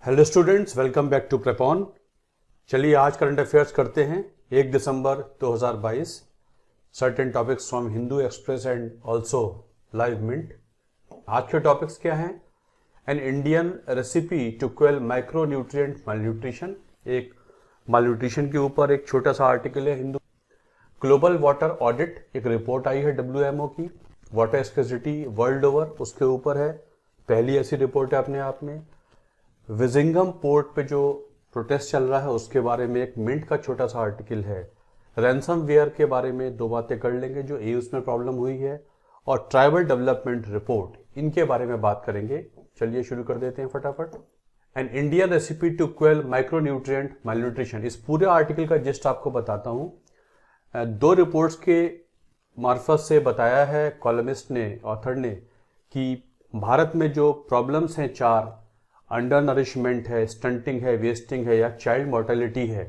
Hello students, welcome back to Prepon. चलिए आज current affairs करते हैं। 1 दिसंबर 2022। Certain topics from Hindu Express and also Live Mint. आज के टॉपिक्स क्या हैं? An Indian recipe to quell micro nutrient malnutrition. एक मालन्यूट्रिशन के ऊपर एक छोटा सा आर्टिकल है हिंदू। ग्लोबल वाटर ऑडिट, एक रिपोर्ट आई है WMO की, वाटर स्कैर्सिटी वर्ल्ड ओवर, उसके ऊपर है। पहली ऐसी रिपोर्ट है अपने आप में। विजिंगम पोर्ट पे जो प्रोटेस्ट चल रहा है उसके बारे में एक मिंट का छोटा सा आर्टिकल है। रैंसमवेयर के बारे में दो बातें कर लेंगे जो यूएस में प्रॉब्लम हुई है, और ट्राइबल डेवलपमेंट रिपोर्ट, इनके बारे में बात करेंगे। चलिए शुरू कर देते हैं फटाफट। An Indian recipe to quell micronutrient malnutrition, इस पूरे आर्टिकल का जिस्ट आपको बताता हूं। दो रिपोर्ट्स के मार्फत से बताया है कॉलमिस्ट ने, ऑथर ने, कि भारत में जो प्रॉब्लम्स हैं चार, अंडर नरिशमेंट है, स्टंटिंग है, वेस्टिंग है या चाइल्ड मोर्टेलिटी है,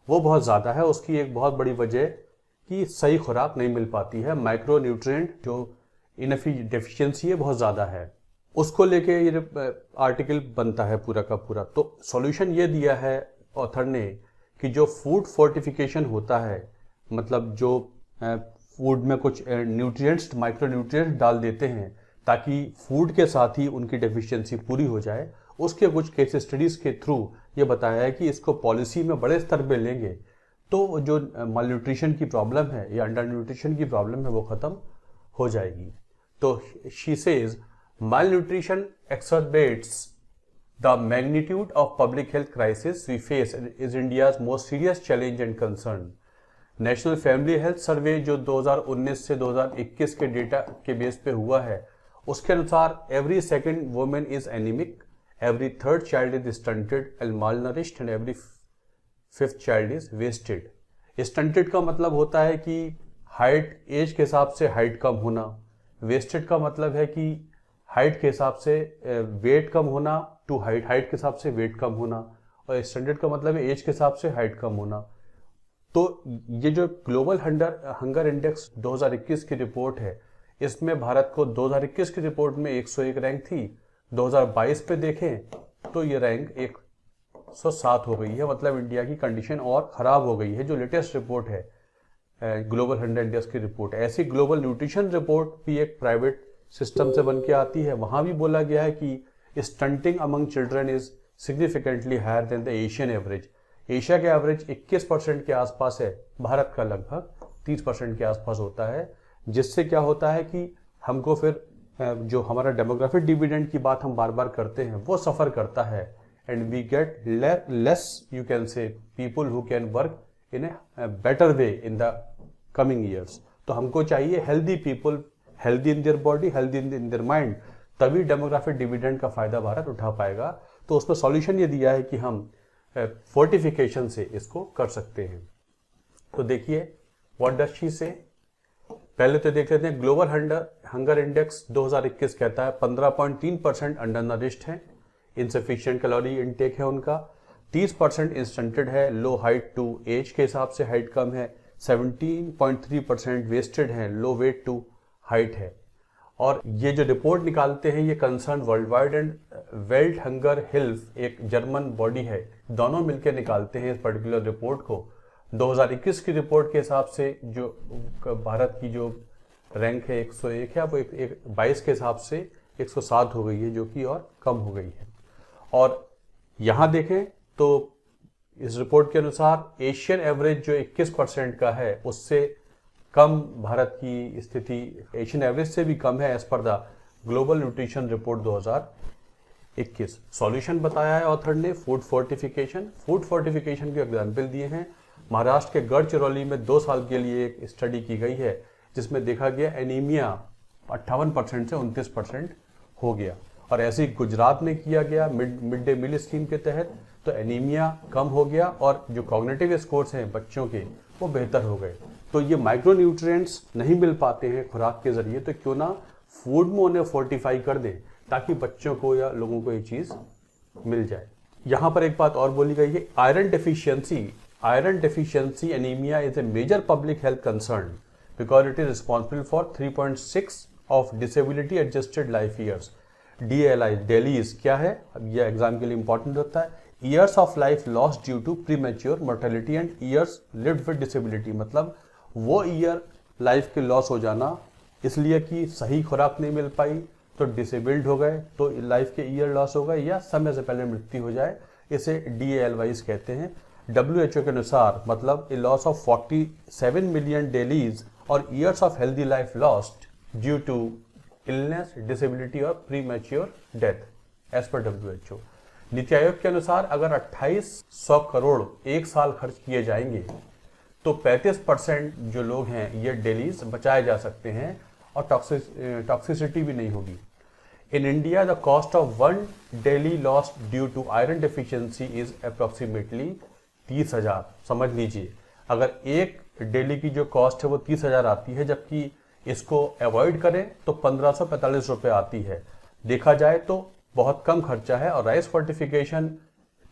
वो बहुत ज़्यादा है। उसकी एक बहुत बड़ी वजह कि सही खुराक नहीं मिल पाती है। माइक्रो न्यूट्रिएंट जो इनफी डेफिशिएंसी है बहुत ज़्यादा है, उसको लेके ये आर्टिकल बनता है पूरा का पूरा। तो सॉल्यूशन ये दिया है ऑथर ने कि जो फूड फोर्टिफिकेशन होता है, मतलब जो फूड में कुछ न्यूट्रिएंट्स, माइक्रो न्यूट्रिएंट्स डाल देते हैं ताकि फूड के साथ ही उनकी डेफिशिएंसी पूरी हो जाए, उसके कुछ केस स्टडीज के थ्रू ये बताया है कि इसको पॉलिसी में बड़े स्तर पे लेंगे तो जो मालन्यूट्रिशन की प्रॉब्लम है या अंडर न्यूट्रिशन की प्रॉब्लम है वो खत्म हो जाएगी। तो she says malnutrition exacerbates the magnitude of public health crisis we face and is India's most serious challenge and concern. National family health survey जो 2019 से 2021 के डेटा के बेस पे हुआ है, उसके अनुसार every second women is anaemic, every third child is stunted and malnourished and every fifth child is wasted. Stunted का मतलब होता है कि हाइट, एज के हिसाब से हाइट कम होना। वेस्टेड का मतलब है कि हाइट के हिसाब से वेट कम होना टू हाइट, हाइट के हिसाब से वेट कम होना। और स्टैंडर्ड का मतलब है एज के हिसाब से हाइट कम होना। तो ये जो ग्लोबल हंगर इंडेक्स 2021 की रिपोर्ट है, इसमें भारत को 2021 की रिपोर्ट में 101 रैंक थी। 2022 पे देखें तो ये रैंक 107 हो गई है। मतलब इंडिया की कंडीशन और ख़राब हो गई है। जो लेटेस्ट रिपोर्ट है ग्लोबल हंगर इंडेक्स की रिपोर्ट, ऐसी ग्लोबल न्यूट्रिशन रिपोर्ट भी एक प्राइवेट सिस्टम से बन के आती है। वहाँ भी बोला गया है कि stunting among children is significantly higher than the Asian average. Asia के एवरेज 21% के आसपास है, भारत का लगभग 30% के आसपास होता है। जिससे क्या होता है कि हमको फिर जो हमारा डेमोग्राफिक डिविडेंड की बात हम बार बार करते हैं वो सफ़र करता है। And we get less, you can say, people who can work in a better way in the coming years. तो हमको चाहिए healthy people, healthy in their body, healthy in their mind, तभी डेमोग्राफिक डिविडेंड का फायदा भारत उठा पाएगा। तो उसमें सॉल्यूशन ये दिया है कि हम फोर्टिफिकेशन से इसको कर सकते हैं। तो देखिए व्हाट डज शी से। पहले तो देख लेते हैं ग्लोबल हंगर इंडेक्स 2021 कहता है 15.3% अंडर नरिश्ड है, इनसफिशिएंट कैलोरी इनटेक है उनका, 30% स्टंटेड है, लो हाइट टू एज के हिसाब से हाइट कम है, 17.3% वेस्टेड है, लो वेट टू हाइट है। और ये जो रिपोर्ट निकालते हैं ये concern world wide and world hunger हिल्फ, एक जर्मन बॉडी है, दोनों मिलकर निकालते हैं इस पर्टिकुलर रिपोर्ट को। 2021 की रिपोर्ट के हिसाब से जो भारत की जो रैंक है 101 है, वो 22 के हिसाब से 107 हो गई है, जो कि और कम हो गई है। और यहाँ देखें तो इस रिपोर्ट के अनुसार एशियन एवरेज जो 21% का है उससे कम भारत की स्थिति एशियन एवरेज से भी कम है, as per the global nutrition report 2021। Solution बताया है ऑथर ने फूड फोर्टिफिकेशन। फूड फोर्टिफिकेशन के एग्जाम्पल दिए हैं। महाराष्ट्र के गढ़चिरौली में 2 साल के लिए एक स्टडी की गई है जिसमें देखा गया एनीमिया 58% से 29% हो गया। और ऐसे ही गुजरात में किया गया मिड डे मील स्कीम के तहत, तो एनीमिया कम हो गया और जो कॉग्निटिव स्कोर्स हैं बच्चों के वो बेहतर हो गए। तो ये माइक्रो न्यूट्रिएंट्स नहीं मिल पाते हैं खुराक के जरिए, तो क्यों ना फूड में उन्हें फोर्टिफाई कर दें ताकि बच्चों को या लोगों को ये चीज़ मिल जाए। यहाँ पर एक बात और बोली गई है, iron deficiency anemia is a major public health concern because it is responsible for 3.6 of disability adjusted life years. DLI dailies क्या है, अब ये एग्जाम के लिए इंपॉर्टेंट होता है। Years of life lost due to premature mortality and years lived with disability, मतलब वो ईयर लाइफ के लॉस हो जाना इसलिए कि सही खुराक नहीं मिल पाई तो डिसेबल्ड हो गए, तो लाइफ के ईयर लॉस हो गए, या समय से पहले मृत्यु हो जाए, इसे DLYs कहते हैं। WHO के अनुसार मतलब a loss of 47 million DALYs और years of healthy life lost due to illness, disability और premature death as per WHO। NITI Aayog के अनुसार अगर 2800 करोड़ एक साल खर्च किए जाएंगे तो 35% जो लोग हैं ये डेलीज बचाए जा सकते हैं और टॉक्सिसिटी भी नहीं होगी। In India the cost of 1 daily loss due to iron deficiency is approximately 30,000। समझ लीजिए अगर एक डेली की जो कॉस्ट है वो 30,000 आती है, जबकि इसको अवॉइड करें तो 1545 रुपये आती है। देखा जाए तो बहुत कम खर्चा है और राइस फोर्टिफिकेशन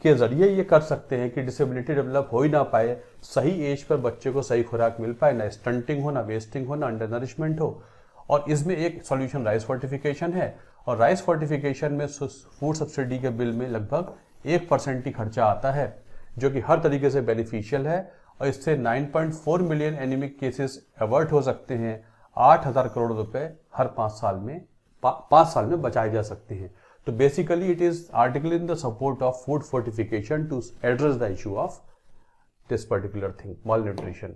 के जरिए ये कर सकते हैं कि डिसेबिलिटी डेवलप हो ही ना पाए, सही एज पर बच्चे को सही खुराक मिल पाए, ना स्टंटिंग हो, ना वेस्टिंग हो, ना अंडर नरिशमेंट हो। और इसमें एक सॉल्यूशन राइस फोर्टिफिकेशन है, और राइस फोर्टिफिकेशन में फूड सब्सिडी के बिल में लगभग 1% ही खर्चा आता है, जो कि हर तरीके से बेनिफिशियल है, और इससे 9.4 मिलियन एनीमिक केसेस अवर्ट हो सकते हैं। 8,000 करोड़ रुपए हर 5 साल में बचाए जा सकते हैं। तो basically it is article in the support of food fortification to address the issue of this particular thing, malnutrition.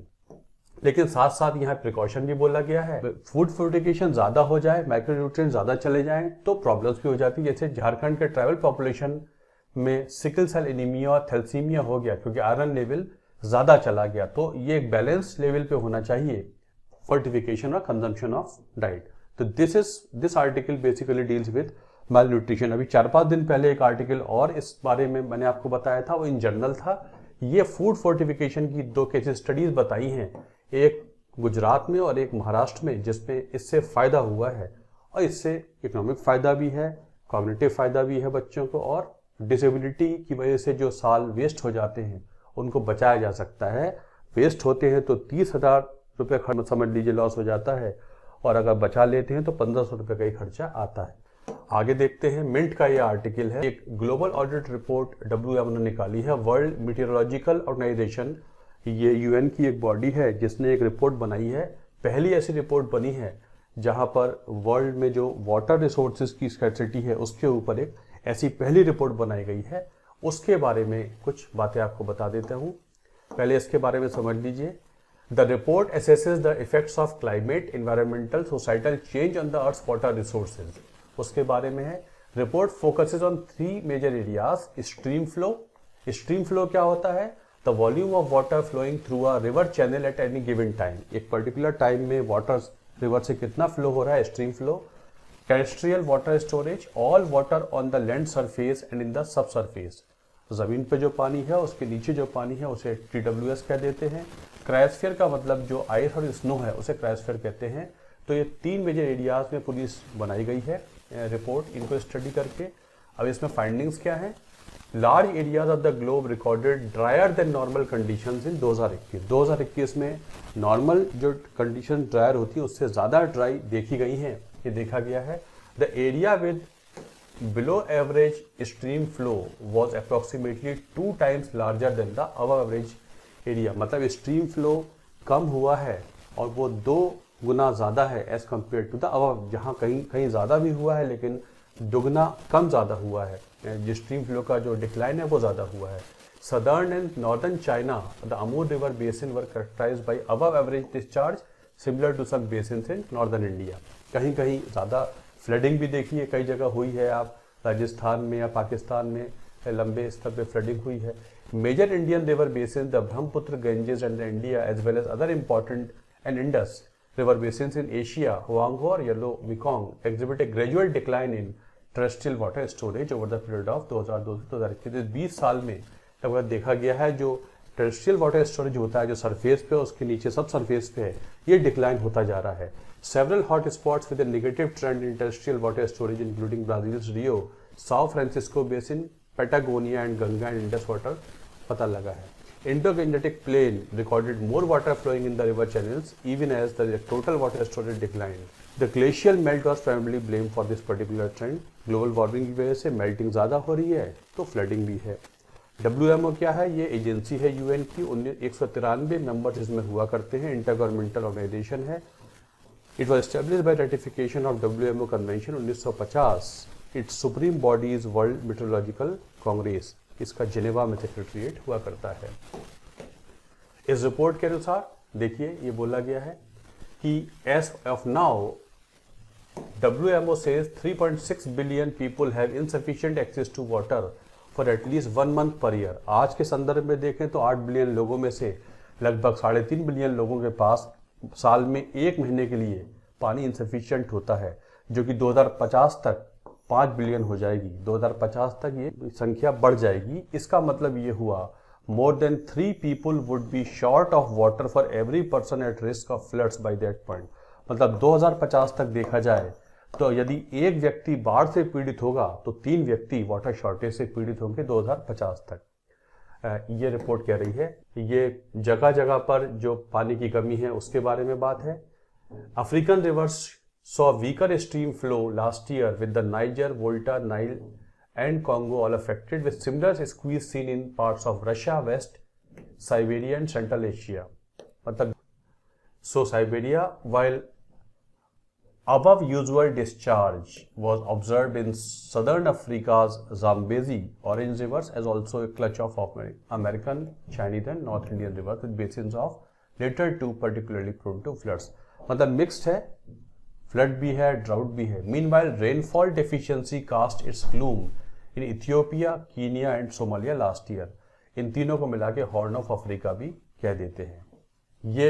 लेकिन साथ साथ यहाँ प्रिकॉशन भी बोला गया है। फूड फोर्टिफिकेशन ज्यादा हो जाए, माइक्रोन्यूट्रिएंट ज्यादा चले जाएं तो प्रॉब्लम्स भी हो जाती है। जैसे झारखंड के ट्राइबल पॉपुलेशन में सिकल सेल एनीमिया और थैलेसीमिया हो गया क्योंकि आयरन लेवल ज्यादा चला गया, तो ये एक बैलेंस लेवल पे होना चाहिए फोर्टिफिकेशन और कंजम्पशन ऑफ डाइट। तो this article basically deals with mall nutrition. अभी 4-5 दिन पहले एक आर्टिकल और इस बारे में मैंने आपको बताया था, वो इन जर्नल था। ये फूड फोर्टिफिकेशन की 2 केस स्टडीज बताई हैं, एक गुजरात में और एक महाराष्ट्र में, जिसमें इससे फायदा हुआ है और इससे इकोनॉमिक फायदा भी है, कॉग्निटिव फायदा भी है बच्चों को, और डिसेबिलिटी की वजह से जो साल वेस्ट हो जाते हैं उनको बचाया जा सकता है। वेस्ट होते हैं तो 30,000 रुपये खर्च समझ लीजिए लॉस हो जाता है, और अगर बचा लेते हैं तो 1,500 रुपये का ही खर्चा आता है। आगे देखते हैं, मिंट का ये आर्टिकल है। एक ग्लोबल ऑडिट रिपोर्ट WM ने निकाली है। वर्ल्ड मीटियोरोलॉजिकल ऑर्गेनाइजेशन, ये UN की एक बॉडी है जिसने एक रिपोर्ट बनाई है। पहली ऐसी रिपोर्ट बनी है जहां पर वर्ल्ड में जो वाटर रिसोर्सेज की स्कैर्सिटी है उसके ऊपर एक ऐसी पहली रिपोर्ट बनाई गई है। उसके बारे में कुछ बातें आपको बता देता हूं। पहले इसके बारे में समझ लीजिए। The report assesses the effects of climate, environmental, societal change on the earth water resources. उसके बारे में है। Report focuses on 3 major areas. Stream flow. Stream flow क्या होता है? The volume of water flowing through a river channel at any given time. एक particular time में water river से कितना फ्लो हो रहा है, stream flow. Terrestrial water storage, all water on the land surface and in the sub surface. जमीन पे जो पानी है उसके नीचे जो पानी है उसे TWS कह देते हैं। क्रायोस्फीयर का मतलब जो आइस और स्नो है उसे क्रायोस्फीयर कहते हैं। तो ये 3 मेजर एरियाज में पूरी बनाई गई है रिपोर्ट, इनको स्टडी करके। अब इसमें फाइंडिंग्स क्या है? Large areas of the globe recorded drier than normal conditions in 2021 में नॉर्मल जो कंडीशन ड्रायर होती है उससे ज़्यादा ड्राई देखी गई हैं, ये देखा गया है। The area with below average stream flow was approximately 2 times larger than the above average area. मतलब स्ट्रीम फ्लो कम हुआ है और वो 2 गुना ज़्यादा है as compared to the above, जहाँ कहीं ज़्यादा भी हुआ है लेकिन दुगना कम ज़्यादा हुआ है। जो स्ट्रीम फ्लो का जो डिक्लाइन है वो ज़्यादा हुआ है। Southern and northern China, the Amur river basin were characterised by above average discharge similar to some basins in northern India. कहीं कहीं ज़्यादा फ्लडिंग भी देखी है, कई जगह हुई है। आप राजस्थान में या पाकिस्तान में लंबे स्तर पे फ्लडिंग हुई है। Major Indian river basin, the Brahmaputra, Ganges and the India as well as other important and Indus river basins in Asia, Huanghe और Yellow Mekong exhibit a gradual decline in terrestrial water storage over the period of 2002 से 2021। 20 साल में अगर देखा गया है जो terrestrial water storage होता है जो सरफेस पे उसके नीचे सब सरफेस पे है, ये डिक्लाइन होता जा रहा है। Several hot spots with a negative trend in terrestrial water storage including Brazil's Rio, Sao Francisco Basin, Patagonia and Ganga and Indus water पता लगा है। Indo-Gangetic Plain recorded more water flowing in the river channels even as the total water storage declined। The glacial melt was primarily blame for this particular trend. Global warming की वजह से melting ज़्यादा हो रही है तो फ्लडिंग भी है। WMO क्या है? ये एजेंसी है UN की, 193 मेंबर्स इसमें हुआ करते हैं, इंटर गवर्नमेंटल ऑर्गेनाइजेशन है। It was establish by ratification of WMO convention 1950। Its supreme body is world meteorological congress. इसका जेनेवा में सेक्रेटरीट हुआ करता है। इस रिपोर्ट के अनुसार देखिए ये बोला गया है कि as of now WMO says 3.6 billion people have insufficient access to water for at least 1 month per year। आज के संदर्भ में देखें तो 8 बिलियन लोगों में से लगभग 3.5 बिलियन लोगों के पास साल में 1 महीने के लिए पानी इंसफिशियंट होता है, जो कि 2050 तक 5 बिलियन हो जाएगी। 2050 तक ये संख्या बढ़ जाएगी। इसका मतलब ये हुआ more than 3 people would be short of water for every person at risk of floods by that point। मतलब 2050 तक देखा जाए तो यदि एक व्यक्ति बाढ़ से पीड़ित होगा तो 3 व्यक्ति वाटर शॉर्टेज से पीड़ित होंगे 2050 तक। ये रिपोर्ट कह रही है। ये जगह जगह पर जो पानी की कमी है उसके बारे में बात है। African rivers saw weaker stream flow last year with the Niger, Volta, Nile and Congo all affected with similar squeeze seen in parts of Russia, West Siberia and Central Asia। मतलब so Siberia, while above usual discharge was observed in southern Africa's Zambezi orange rivers, as also a clutch of American, Chinese and North Indian rivers with basins of later two particularly prone to floods। मतलब mixed है, flood भी है, drought भी है। Meanwhile rainfall deficiency cast its gloom in Ethiopia, Kenya and Somalia last year. इन तीनों को मिला के हॉर्न ऑफ अफ्रीका भी कह देते हैं। ये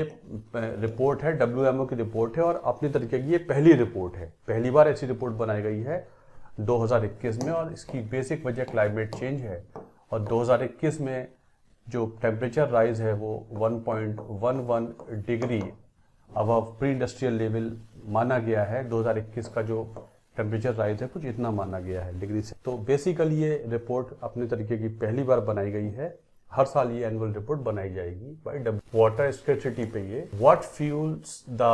रिपोर्ट है, WMO की रिपोर्ट है और अपनी तरीके की ये पहली रिपोर्ट है। पहली बार ऐसी रिपोर्ट बनाई गई है 2021 में और इसकी बेसिक वजह क्लाइमेट चेंज है। और 2021 में जो टेम्परेचर राइज है वो 1.11 degree above pre industrial level माना गया है। 2021 का जो टेम्परेचर राइज है कुछ इतना माना गया है डिग्री से। तो बेसिकली ये रिपोर्ट अपने तरीके की पहली बार बनाई गई है। हर साल ये एनुअल रिपोर्ट बनाई जाएगी बाय वाटर स्कैर्सिटी पे। ये what fuels the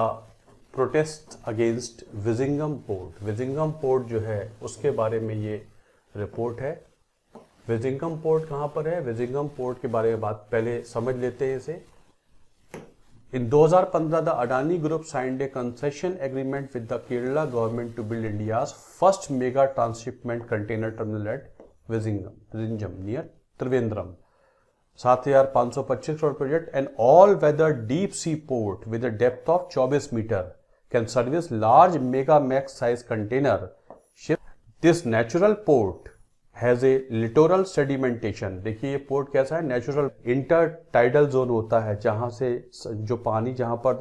protest against Vizhinjam port. Vizhinjam port जो है उसके बारे में ये रिपोर्ट है। विजिंगम पोर्ट कहाँ पर है? विजिंगम पोर्ट के बारे में बात पहले समझ लेते हैं इसे। In 2015, the Adani Group signed a concession agreement with the Kerala government to build India's first mega transshipment container terminal at Vizhinjam near Trivandrum। 7,525 crore project, an all-weather deep sea port with a depth of 24 meter can service large mega max size container ship। This natural port has a littoral sedimentation. देखिए ये port कैसा है? Natural inter tidal zone होता है, जहां से जो पानी जहां पर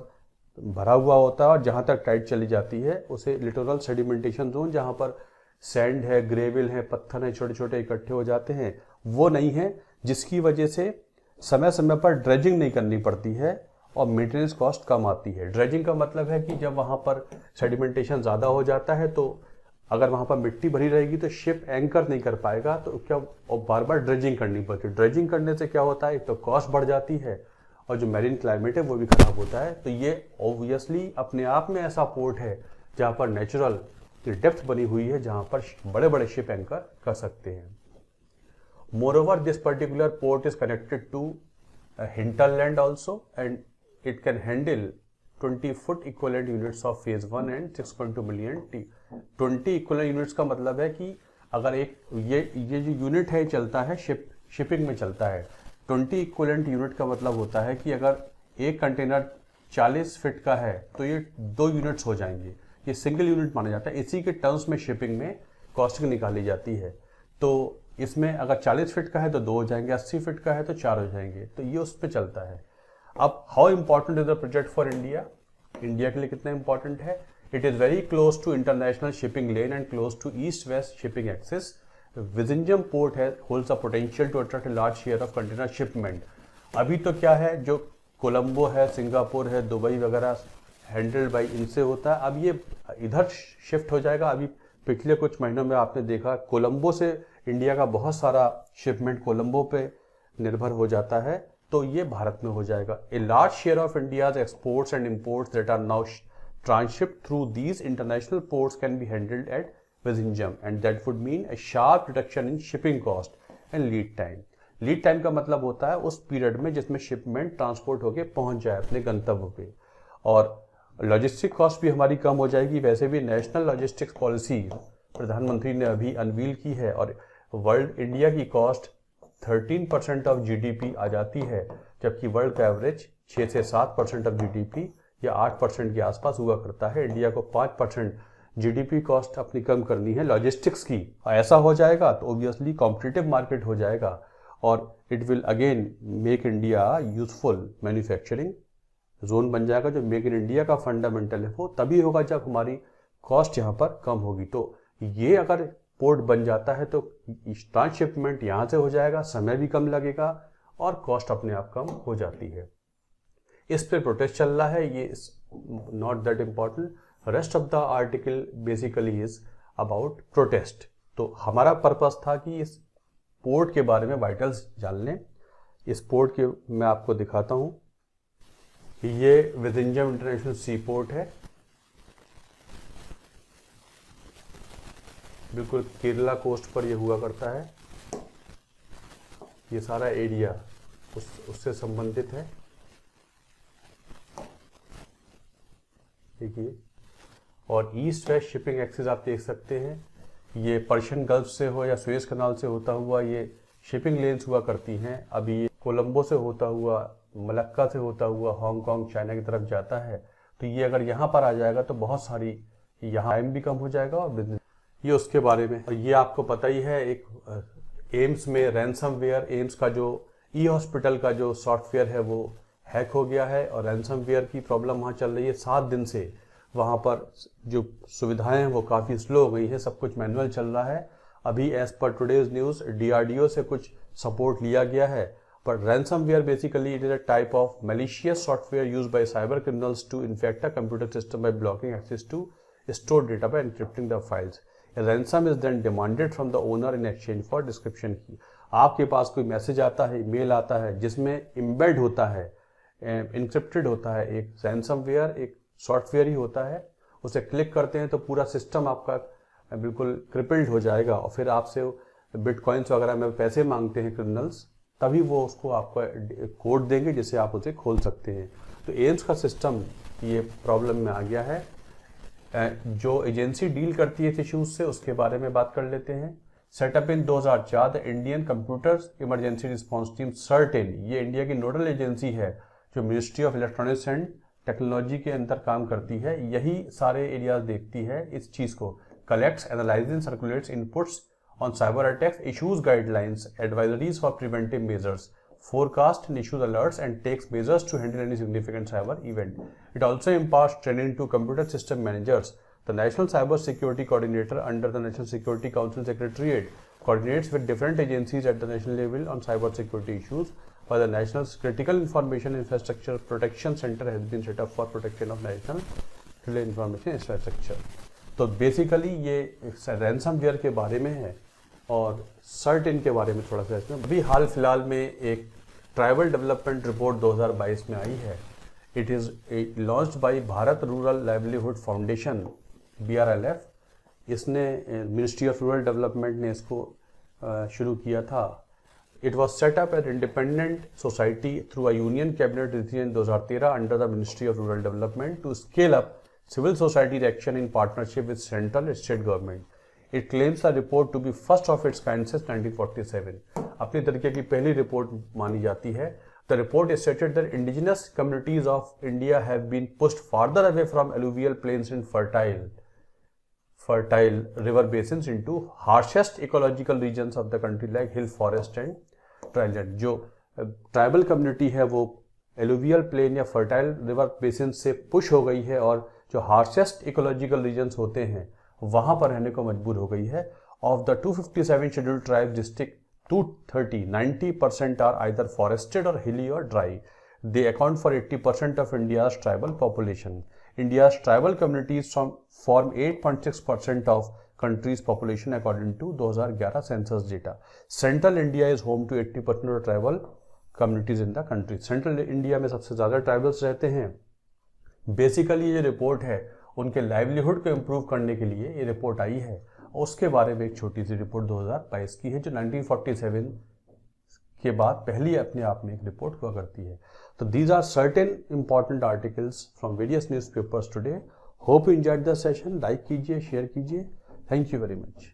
भरा हुआ होता है और जहां तक टाइड चली जाती है उसे लिटोरल सेडिमेंटेशन जोन, जहां पर सैंड है, ग्रेविल है, पत्थर है, छोटे छोटे इकट्ठे हो जाते हैं, वो नहीं है। जिसकी वजह से समय समय पर ड्रेजिंग नहीं करनी पड़ती है और मेंटेनेंस कॉस्ट कम आती है। ड्रेजिंग का मतलब है कि जब वहां पर सेडिमेंटेशन ज़्यादा हो जाता है तो अगर वहां पर मिट्टी भरी रहेगी तो शिप एंकर नहीं कर पाएगा, तो क्या और बार बार ड्रेजिंग करनी पड़ती है। ड्रेजिंग करने से क्या होता है? एक तो कॉस्ट बढ़ जाती है और जो मैरीन क्लाइमेट है वो भी खराब होता है। तो ये ऑब्वियसली अपने आप में ऐसा पोर्ट है जहां पर नेचुरल डेप्थ बनी हुई है, जहां पर बड़े बड़े शिप एंकर कर सकते हैं। Moreover this particular port is connected to hinterland also and it can handle 20 foot equivalent units of phase 1 and 6.2 million T. 20 equivalent units का मतलब है कि अगर एक ये जो यूनिट है चलता है शिपिंग में चलता है। 20 इक्विवेलेंट यूनिट का मतलब होता है कि अगर एक कंटेनर 40 फीट का है तो ये 2 यूनिट्स हो जाएंगे। ये सिंगल यूनिट माना जाता है। इसी के टर्म्स में शिपिंग में कॉस्टिंग निकाली जाती है। तो इसमें अगर 40 फीट का है तो 2 हो जाएंगे, 80 फीट का है तो 4 हो जाएंगे। तो ये उस पर चलता है। अब how important is the project for India? India के लिए कितना इंपॉर्टेंट है? It is very close to international shipping lane and close to east west shipping access. Vizhinjam port है holds a potential to attract a large share of container shipment. अभी तो क्या है, जो कोलंबो है, सिंगापुर है, दुबई वगैरह हैंडल्ड बाई इनसे होता है। अब ये इधर शिफ्ट हो जाएगा। अभी पिछले कुछ महीनों में आपने देखा कोलंबो से इंडिया का बहुत सारा शिपमेंट कोलंबो पे निर्भर हो जाता है, तो ये भारत में हो जाएगा। A large share of India's exports and imports that are now transshipped through these international ports can be handled at Vizhinjam, and that would mean a sharp reduction in shipping cost and lead time. Lead time का मतलब होता है उस period में जिसमें shipment transport होके पहुंच जाए अपने गंतव्य पे, और लॉजिस्टिक कॉस्ट भी हमारी कम हो जाएगी। वैसे भी नेशनल लॉजिस्टिक्स पॉलिसी प्रधानमंत्री ने अभी अनवील की है, और वर्ल्ड इंडिया की कॉस्ट 13% ऑफ जीडीपी आ जाती है, जबकि वर्ल्ड का एवरेज 6 से 7% ऑफ जीडीपी या 8% के आसपास हुआ करता है। इंडिया को 5% जीडीपी कॉस्ट अपनी कम करनी है लॉजिस्टिक्स की। ऐसा हो जाएगा तो ऑब्वियसली कॉम्पिटिटिव मार्केट हो जाएगा, और it will again make India useful manufacturing zone बन जाएगा। जो मेक इन इंडिया का फंडामेंटल है वो तभी होगा जब हमारी कॉस्ट यहाँ पर कम होगी। तो ये अगर पोर्ट बन जाता है तो ट्रांसशिपमेंट यहाँ से हो जाएगा, समय भी कम लगेगा और कॉस्ट अपने आप कम हो जाती है। इस पे प्रोटेस्ट चल रहा है, ये not that important. Rest of the article basically is about protest. तो हमारा पर्पस था कि इस पोर्ट के बारे में वाइटल्स जान लें। इस पोर्ट के मैं आपको दिखाता हूँ। ये विजिंजम इंटरनेशनल सी पोर्ट है, बिल्कुल केरला कोस्ट पर ये हुआ करता है। ये सारा एरिया उससे संबंधित है। देखिए, और ईस्ट वेस्ट शिपिंग एक्सेस आप देख सकते हैं। ये पर्शियन गल्फ से हो या सुएज कनाल से होता हुआ ये शिपिंग लेन्स हुआ करती हैं। अभी ये कोलंबो से होता हुआ, मलक्का से होता हुआ हांगकांग चाइना की तरफ जाता है। तो ये अगर यहाँ पर आ जाएगा तो बहुत सारी यहाँ टाइम भी कम हो जाएगा और बिजनेस। ये उसके बारे में। और ये आपको पता ही है, एक एम्स में रैनसमवेयर, एम्स का जो ई हॉस्पिटल का जो सॉफ्टवेयर है वो हैक हो गया है और रैनसमवेयर की प्रॉब्लम वहाँ चल रही है 7 दिन से। वहाँ पर जो सुविधाएं हैं वो काफ़ी स्लो हो गई है, सब कुछ मैनुअल चल रहा है। अभी as per today's news DRDO से कुछ सपोर्ट लिया गया है। पर ransomware basically it is a type of malicious software used by cyber criminals to infect a computer system by blocking access to stored data by encrypting the files. A ransom is then demanded from the owner in exchange for description key. आपके पास कोई message आता है, mail आता है जिसमें embed होता है, encrypted होता है, एक रैनसमवेयर एक सॉफ्टवेयर ही होता है। उसे क्लिक करते हैं तो पूरा सिस्टम आपका बिल्कुल क्रिपल्ड हो जाएगा और फिर आपसे बिटकॉइंस वगैरह में पैसे मांगते हैं क्रिमिनल्स, तभी वो उसको आपका कोड देंगे जिसे आप उसे खोल सकते हैं। तो एम्स का सिस्टम ये प्रॉब्लम में आ गया है। जो एजेंसी डील करती है इस इश्यूज से उसके बारे में बात कर लेते हैं। Setup in 2004 the Indian computer emergency response team certain, ये इंडिया की नोडल एजेंसी है जो ministry of electronics and technology के अंदर काम करती है। यही सारे एरियाज देखती है इस चीज़ को। Collects, analyses, circulates inputs on cyber attacks, issues guidelines, advisories for preventive measures, forecast and issues alerts, and takes measures to handle any significant cyber event. It also imparts training to computer system managers. The National Cyber Security Coordinator under the National Security Council Secretariat coordinates with different agencies at the national level on cyber security issues, while the National Critical Information Infrastructure Protection Center has been set up for protection of national critical information infrastructure. तो basically ये ransomware के बारे में है और certain के बारे में थोड़ा सा इसमें। अभी हाल फिलहाल में एक ट्राइबल डेवलपमेंट रिपोर्ट 2022 में आई है। It is launched by Bharat rural livelihood foundation BRLF। इसने मिनिस्ट्री ऑफ रूरल डेवलपमेंट ने इसको शुरू किया था। It was set up as independent society through a union cabinet decision 2013 under the ministry of rural development to scale up civil society action in partnership with central and state government. It claims the report to be first of its kind since 1947. अपनी तरीके की पहली report मानी जाती है। The report stated that indigenous communities of India have been pushed farther away from alluvial plains and fertile river basins into harshest ecological regions of the country like hill forest and dryland. जो tribal community है वो alluvial plane या fertile river basin से push हो गई है और जो हार्शेस्ट इकोलॉजिकल रीजन्स होते हैं वहां पर रहने को मजबूर हो गई है। Of the 257 scheduled tribes district 230 90% are either forested or hilly or dry. They account for 80% of India's tribal population. India's tribal communities form 8.6% of country's population according to 2011 census data. Central India is home to 80% of tribal communities in the country. Central India में सबसे ज़्यादा tribals रहते हैं। Basically ये report है उनके livelihood को improve करने के लिए ये रिपोर्ट आई है। उसके बारे में एक छोटी सी रिपोर्ट 2022 की है जो 1947 के बाद पहली अपने आप में एक रिपोर्ट हुआ करती है। तो these are certain important articles from various newspapers today. Hope you enjoyed the session. Like कीजिए, शेयर कीजिए। Thank you very much.